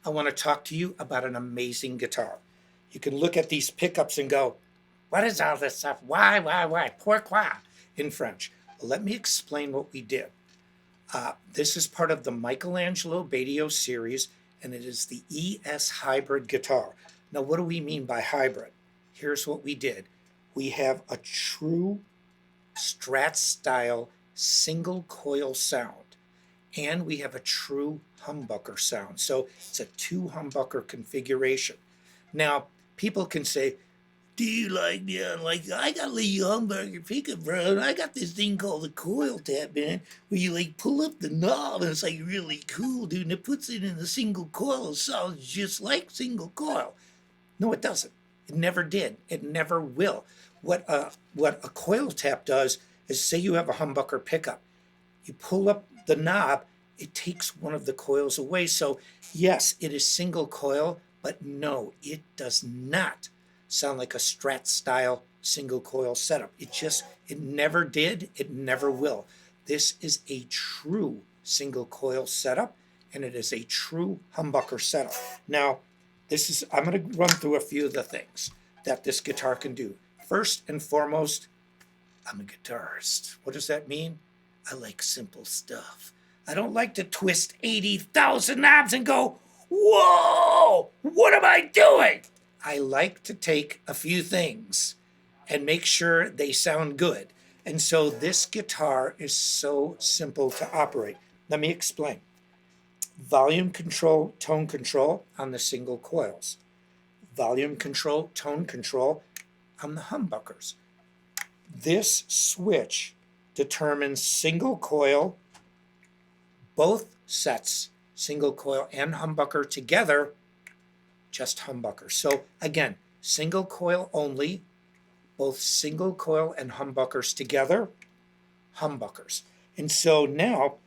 I want to talk to you about an amazing guitar. You can look at these pickups and go, what is all this stuff? Why? Pourquoi? In French. Well, let me explain what we did. This is part of the Angelo Batio series, and it is the ES hybrid guitar. Now, what do we mean by hybrid? Here's what we did. We have a true Strat style single coil sound, and we have a true humbucker sound. So it's a 2 humbucker configuration. Now, people can say, do you like, I got a humbucker pickup, bro. I got this thing called the coil tap, man, where you like pull up the knob and it's like really cool, dude. And it puts it in a single coil. It sounds just like single coil. No, it doesn't. It never did. It never will. What a coil tap does is, say you have a humbucker pickup. You pull up the knob, it takes one of the coils away. So yes, it is single coil, but no, it does not sound like a Strat style single coil setup. It never did, it never will. This is a true single coil setup, and it is a true humbucker setup. Now, I'm going to run through a few of the things that this guitar can do. First and foremost, I'm a guitarist. What does that mean? I like simple stuff. I don't like to twist 80,000 knobs and go, whoa, what am I doing? I like to take a few things and make sure they sound good. And so this guitar is so simple to operate. Let me explain. Volume control, tone control on the single coils. Volume control, tone control on the humbuckers. This switch determines single coil, both sets, single coil and humbucker together, just humbucker. So again, single coil only, both single coil and humbuckers together, humbuckers. And so now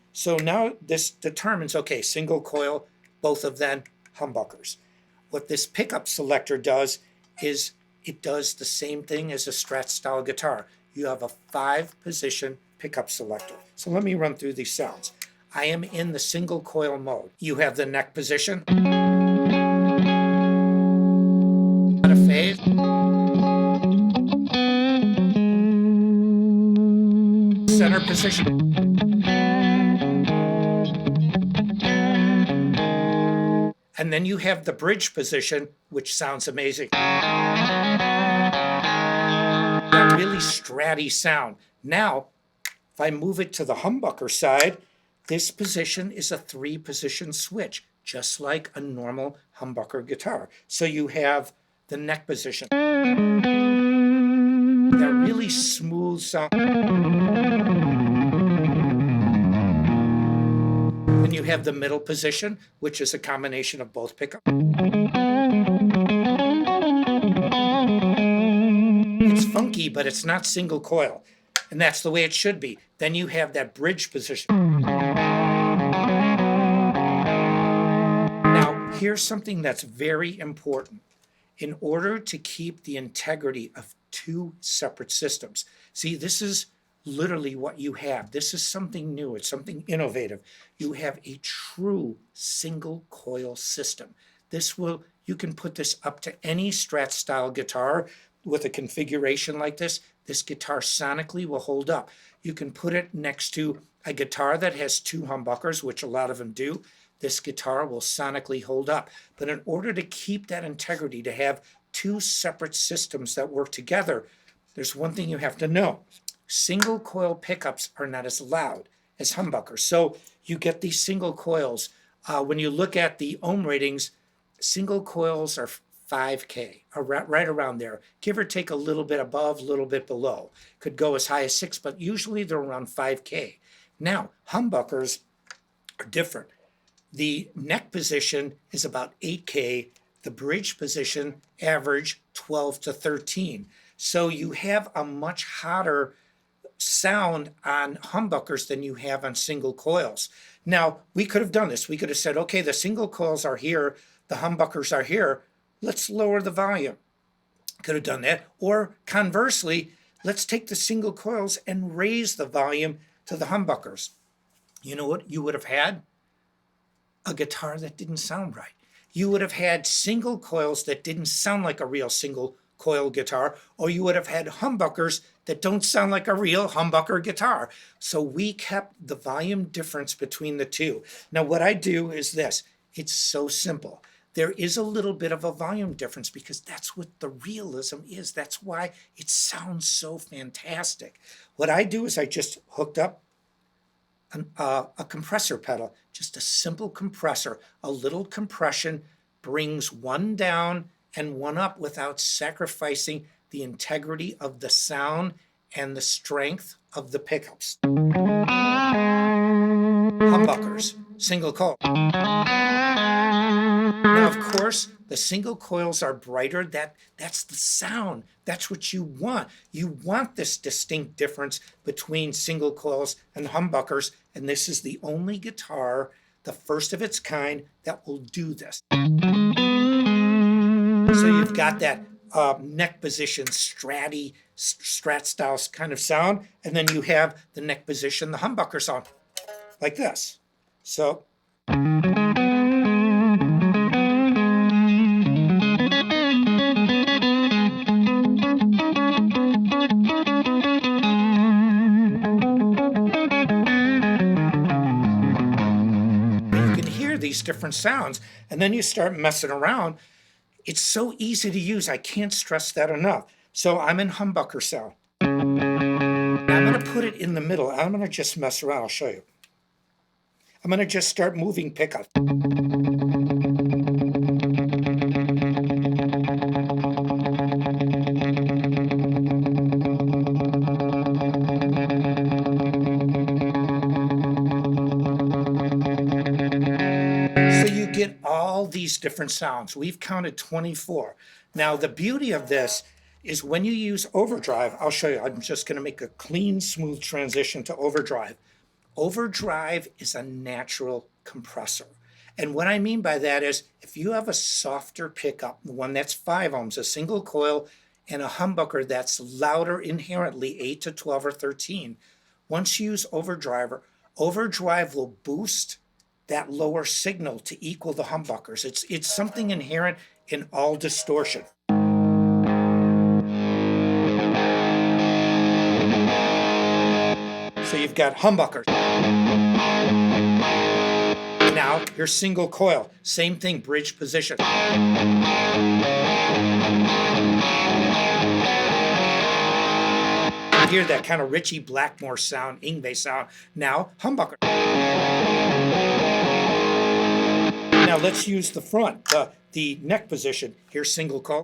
this determines, okay, single coil, both of them, humbuckers. What this pickup selector does is it does the same thing as a Strat style guitar. You have a 5-position pickup selector. So let me run through these sounds. I am in the single coil mode. You have the neck position, out of phase, center position, and then you have the bridge position, which sounds amazing. That really stratty sound. Now, if I move it to the humbucker side, this position is a 3-position switch, just like a normal humbucker guitar. So you have the neck position, that really smooth sound. Then you have the middle position, which is a combination of both pickups. It's funky, but it's not single coil. And that's the way it should be. Then you have that bridge position. Now, here's something that's very important. In order to keep the integrity of 2 separate systems, see, this is literally what you have. This is something new. It's something innovative. You have a true single coil system. You can put this up to any Strat style guitar with a configuration like this. This guitar sonically will hold up. You can put it next to a guitar that has 2 humbuckers, which a lot of them do. This guitar will sonically hold up. But in order to keep that integrity, to have 2 separate systems that work together, there's one thing you have to know. Single coil pickups are not as loud as humbuckers. So you get these single coils. When you look at the ohm ratings, single coils are 5K, right around there. Give or take a little bit above, a little bit below. Could go as high as 6, but usually they're around 5K. Now, humbuckers are different. The neck position is about 8K. The bridge position average 12 to 13. So you have a much hotter sound on humbuckers than you have on single coils. Now, we could have done this. We could have said, okay, the single coils are here, the humbuckers are here. Let's lower the volume. Could have done that. Or conversely, let's take the single coils and raise the volume to the humbuckers. You know what you would have had? A guitar that didn't sound right. you would have had single coils that didn't sound like a real single coil guitar, or you would have had humbuckers that don't sound like a real humbucker guitar. So we kept the volume difference between the two. Now what I do is this, it's so simple. There is a little bit of a volume difference because that's what the realism is. That's why it sounds so fantastic. What I do is I just hooked up a compressor pedal, just a simple compressor. A little compression brings one down and one up without sacrificing the integrity of the sound and the strength of the pickups. Humbuckers, single coil. Now, of course, the single coils are brighter. That's the sound. That's what you want. You want this distinct difference between single coils and humbuckers, and this is the only guitar, the first of its kind, that will do this. So you've got that neck position, strat style kind of sound, and then you have the neck position, the humbucker sound, like this. So. These different sounds, and then you start messing around. It's so easy to use. I can't stress that enough. So I'm in humbucker sound. I'm going to put it in the middle. I'm going to just mess around. I'll show you. I'm going to just start moving pickup. So you get all these different sounds. We've counted 24. Now, the beauty of this is when you use overdrive, I'll show you. I'm just going to make a clean, smooth transition to overdrive. Overdrive is a natural compressor. And what I mean by that is if you have a softer pickup, one that's 5 ohms, a single coil, and a humbucker that's louder inherently, 8 to 12 or 13, once you use overdrive will boost that lower signal to equal the humbuckers. It's something inherent in all distortion. So you've got humbuckers. Now your single coil, same thing, bridge position. You hear that kind of Ritchie Blackmore sound, Yngwie sound. Now humbucker. Now let's use the front, the neck position. Here's single coil.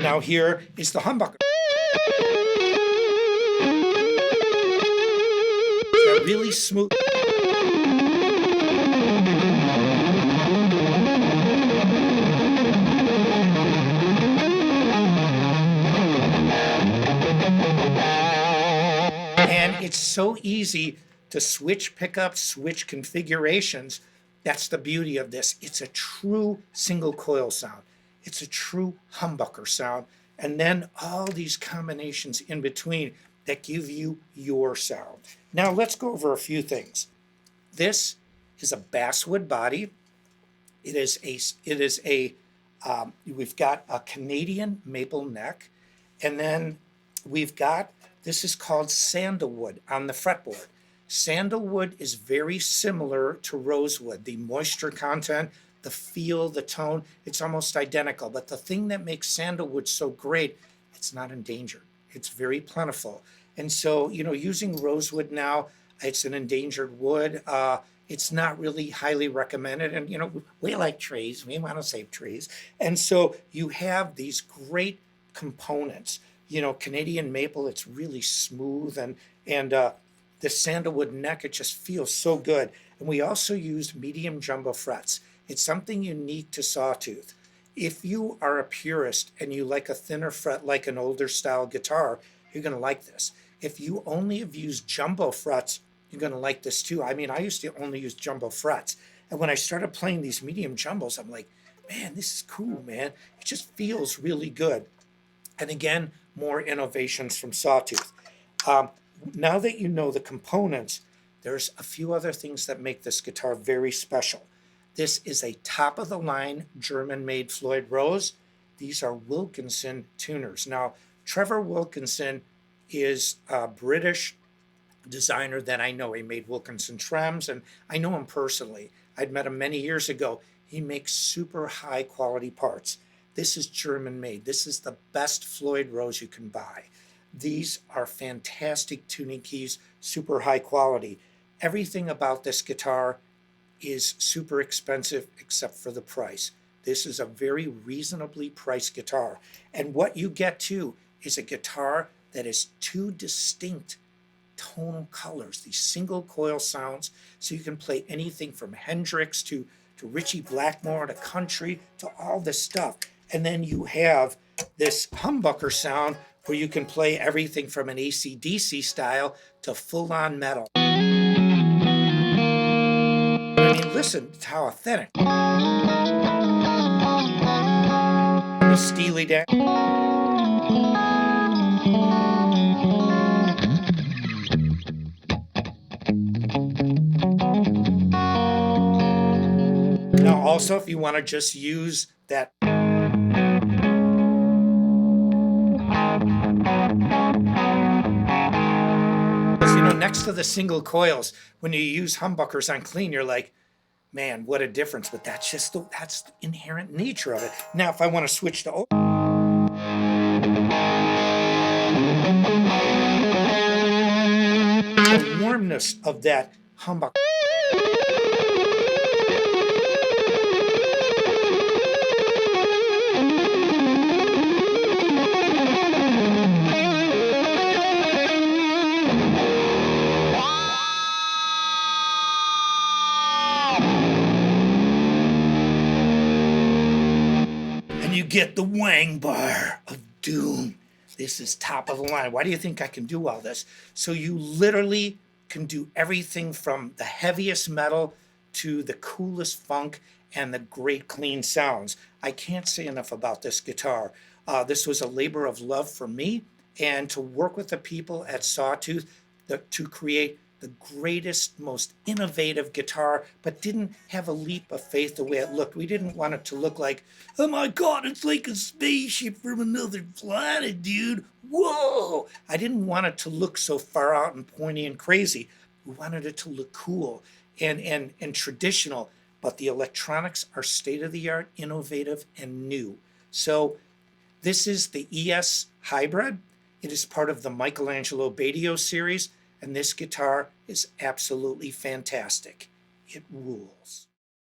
Now here is the humbucker. That really smooth. And it's so easy to switch pickups, switch configurations. That's the beauty of this. It's a true single coil sound. It's a true humbucker sound. And then all these combinations in between that give you your sound. Now let's go over a few things. This is a basswood body. We've got a Canadian maple neck, and then we've got, this is called sandalwood on the fretboard. Sandalwood is very similar to rosewood. The moisture content, the feel, the tone, it's almost identical. But the thing that makes sandalwood so great, it's not endangered. It's very plentiful. And so, using rosewood now, it's an endangered wood. It's not really highly recommended. And, we like trees. We want to save trees. And so you have these great components. Canadian maple, it's really smooth. And the sandalwood neck, it just feels so good. And we also used medium jumbo frets. It's something unique to Sawtooth. If you are a purist and you like a thinner fret like an older style guitar, you're going to like this. If you only have used jumbo frets, you're going to like this too. I mean, I used to only use jumbo frets. And when I started playing these medium jumbos, I'm like, man, this is cool, man. It just feels really good. And again, more innovations from Sawtooth. Now that you know the components, there's a few other things that make this guitar very special. This is a top-of-the-line German-made Floyd Rose. These are Wilkinson tuners. Now, Trevor Wilkinson is a British designer that I know. He made Wilkinson Trems, and I know him personally. I'd met him many years ago. He makes super high-quality parts. This is German-made. This is the best Floyd Rose you can buy. These are fantastic tuning keys, super high quality. Everything about this guitar is super expensive except for the price. This is a very reasonably priced guitar. And what you get too is a guitar that is two distinct tonal colors, these single coil sounds, so you can play anything from Hendrix to Ritchie Blackmore to country to all this stuff. And then you have this humbucker sound where you can play everything from an AC/DC style to full-on metal. I mean, listen to how authentic. The Steely Dan. Now, also, if you want to just use that next to the single coils, when you use humbuckers on clean, you're like, man, what a difference. But that's just that's the inherent nature of it. Now, if I want to switch to the warmness of that humbucker. You get the wang bar of doom. This is top of the line. Why do you think I can do all this? So you literally can do everything from the heaviest metal to the coolest funk and the great clean sounds. I can't say enough about this guitar. This was a labor of love for me, and to work with the people at Sawtooth to create the greatest, most innovative guitar, but didn't have a leap of faith the way it looked. We didn't want it to look like, oh my God, it's like a spaceship from another planet, dude. Whoa! I didn't want it to look so far out and pointy and crazy. We wanted it to look cool and traditional, but the electronics are state-of-the-art, innovative, and new. So this is the ES Hybrid. It is part of the Angelo Batio series, and this guitar is absolutely fantastic. It rules.